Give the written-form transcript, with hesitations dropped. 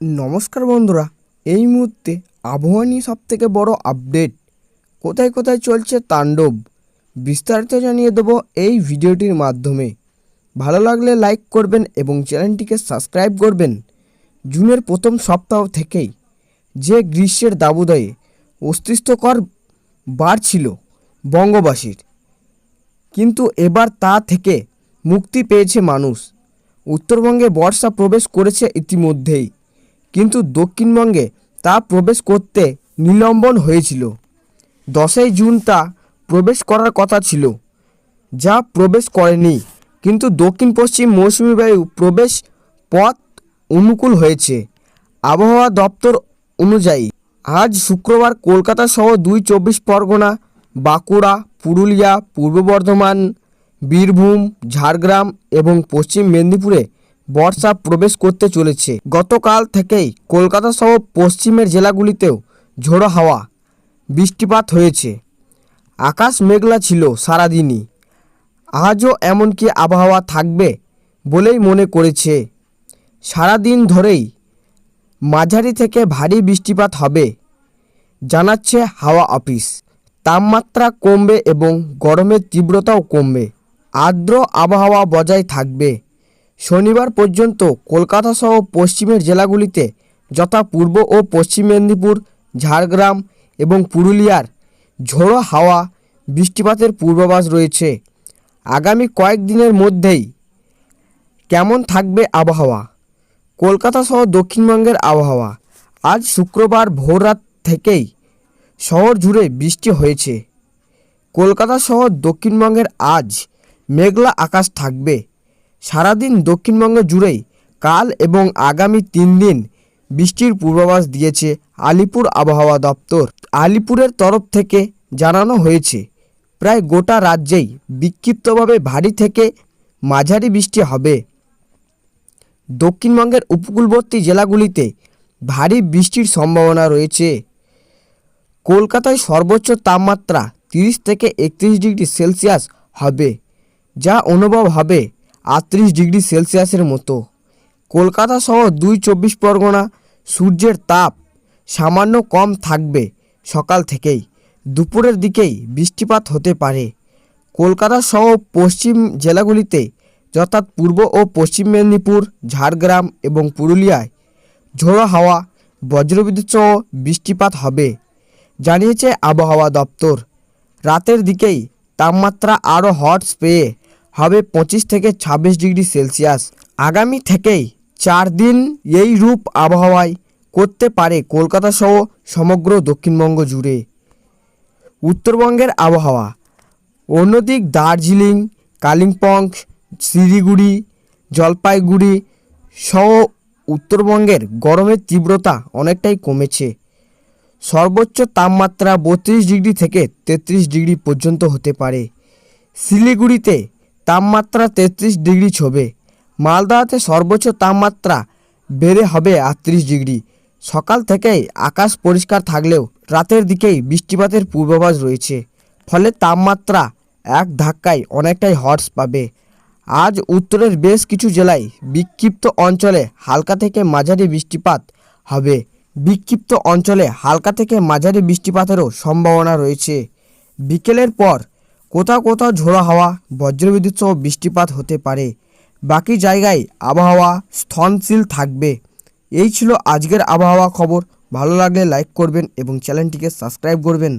নমস্কার বন্ধুরা, এই মুহূর্তে আবহাওয়া নিয়ে সবথেকে বড় আপডেট, কোথায় কোথায় চলছে তাণ্ডব, বিস্তারিত জানিয়ে দেবো এই ভিডিওটির মাধ্যমে। ভালো লাগলে লাইক করবেন এবং চ্যানেলটিকে সাবস্ক্রাইব করবেন। জুনের প্রথম সপ্তাহ থেকেই যে গ্রীষ্মের দাবদাহে অস্তিত্বকর বাড়ছিল বঙ্গবাসীর, কিন্তু এবার তা থেকে মুক্তি পেয়েছে মানুষ। উত্তরবঙ্গে বর্ষা প্রবেশ করেছে ইতিমধ্যেই, কিন্তু দক্ষিণবঙ্গে তা প্রবেশ করতে নিলম্বন হয়েছিল। 10ই জুন তা প্রবেশ করার কথা ছিল, যা প্রবেশ করেনি। কিন্তু দক্ষিণ পশ্চিম মৌসুমি বায়ু প্রবেশ পথ অনুকূল হয়েছে। আবহাওয়া দপ্তর অনুযায়ী আজ শুক্রবার কলকাতা সহ 2 পরগনা, বাঁকুড়া, পুরুলিয়া, পূর্ব বর্ধমান, বীরভূম, ঝাড়গ্রাম এবং পশ্চিম মেদিনীপুরে বর্ষা প্রবেশ করতে চলেছে। গতকাল থেকেই কলকাতা সহ পশ্চিমের জেলাগুলিতেও ঝোড়ো হাওয়া বৃষ্টিপাত হয়েছে। আকাশ মেঘলা ছিল সারাদিনই। আজও এমনকি আবহাওয়া থাকবে বলেই মনে করেছে। সারাদিন ধরেই মাঝারি থেকে ভারী বৃষ্টিপাত হবে জানাচ্ছে হাওয়া অফিস। তাপমাত্রা কমবে এবং গরমের তীব্রতাও কমবে। আর্দ্র আবহাওয়া বজায় থাকবে। শনিবার পর্যন্ত কলকাতা সহ পশ্চিমের জেলাগুলিতে যথা পূর্ব ও পশ্চিম মেদিনীপুর, ঝাড়গ্রাম এবং পুরুলিয়ার ঝোড়ো হাওয়া বৃষ্টিপাতের পূর্বাভাস রয়েছে। আগামী কয়েকদিনের মধ্যেই কেমন থাকবে আবহাওয়া? কলকাতা সহ দক্ষিণবঙ্গের আবহাওয়া। আজ শুক্রবার ভোররাত থেকেই শহর জুড়ে বৃষ্টি হয়েছে। কলকাতা সহ দক্ষিণবঙ্গের আজ মেঘলা আকাশ থাকবে। সারাদিন দক্ষিণবঙ্গ জুড়েই কাল এবং আগামী 3 দিন বৃষ্টির পূর্বাভাস দিয়েছে আলিপুর আবহাওয়া দপ্তর। আলিপুরের তরফ থেকে জানানো হয়েছে, প্রায় গোটা রাজ্যেই বিক্ষিপ্তভাবে ভারী থেকে মাঝারি বৃষ্টি হবে। দক্ষিণবঙ্গের উপকূলবর্তী জেলাগুলিতে ভারী বৃষ্টির সম্ভাবনা রয়েছে। কলকাতায় সর্বোচ্চ তাপমাত্রা 30 থেকে 31 ডিগ্রি সেলসিয়াস হবে, যা অনুভব হবে 38 ডিগ্রি সেলসিয়াসের মতো। কলকাতা সহ 2 পরগনা সূর্যের তাপ সামান্য কম থাকবে সকাল থেকেই। দুপুরের দিকেই বৃষ্টিপাত হতে পারে। কলকাতা সহ পশ্চিম জেলাগুলিতে যথা পূর্ব ও পশ্চিম মেদিনীপুর, ঝাড়গ্রাম এবং পুরুলিয়ায় ঝোড়ো হাওয়া, বজ্রবিদ্যুৎ সহ বৃষ্টিপাত হবে জানিয়েছে আবহাওয়া দপ্তর। রাতের দিকেই তাপমাত্রা আরও হ্রাস পেয়ে হবে 25 থেকে 26 ডিগ্রি সেলসিয়াস। আগামী থেকেই 4 দিন এই রূপ আবহাওয়ায় করতে পারে কলকাতা সহ সমগ্র দক্ষিণবঙ্গ জুড়ে। উত্তরবঙ্গের আবহাওয়া। অন্যদিক দার্জিলিং, কালিম্পং, শিলিগুড়ি, জলপাইগুড়ি সহ উত্তরবঙ্গের গরমের তীব্রতা অনেকটাই কমেছে। সর্বোচ্চ তাপমাত্রা 32 ডিগ্রি থেকে 33 ডিগ্রি পর্যন্ত হতে পারে। শিলিগুড়িতে তাপমাত্রা 33 ডিগ্রি ছোঁবে। মালদাতে সর্বোচ্চ তাপমাত্রা বেড়ে হবে 38 ডিগ্রি। সকাল থেকেই আকাশ পরিষ্কার থাকলেও রাতের দিকেই বৃষ্টিপাতের পূর্বাভাস রয়েছে, ফলে তাপমাত্রা এক ধাক্কায় অনেকটাই হ্রাস পাবে। আজ উত্তরের বেশ কিছু জেলায় বিক্ষিপ্ত অঞ্চলে হালকা থেকে মাঝারি বৃষ্টিপাত হবে। বিক্ষিপ্ত অঞ্চলে হালকা থেকে মাঝারি বৃষ্টিপাতেরও সম্ভাবনা রয়েছে। বিকেলের পর কোথাও কোথাও ঝোড়ো হাওয়া, বজ্রবিদ্যুৎ সহ বৃষ্টিপাত হতে পারে। বাকি জায়গায় আবহাওয়া স্থিতিশীল থাকবে। এই ছিল আজকের আবহাওয়া খবর। ভালো লাগলে লাইক করবেন এবং চ্যানেলটিকে সাবস্ক্রাইব করবেন।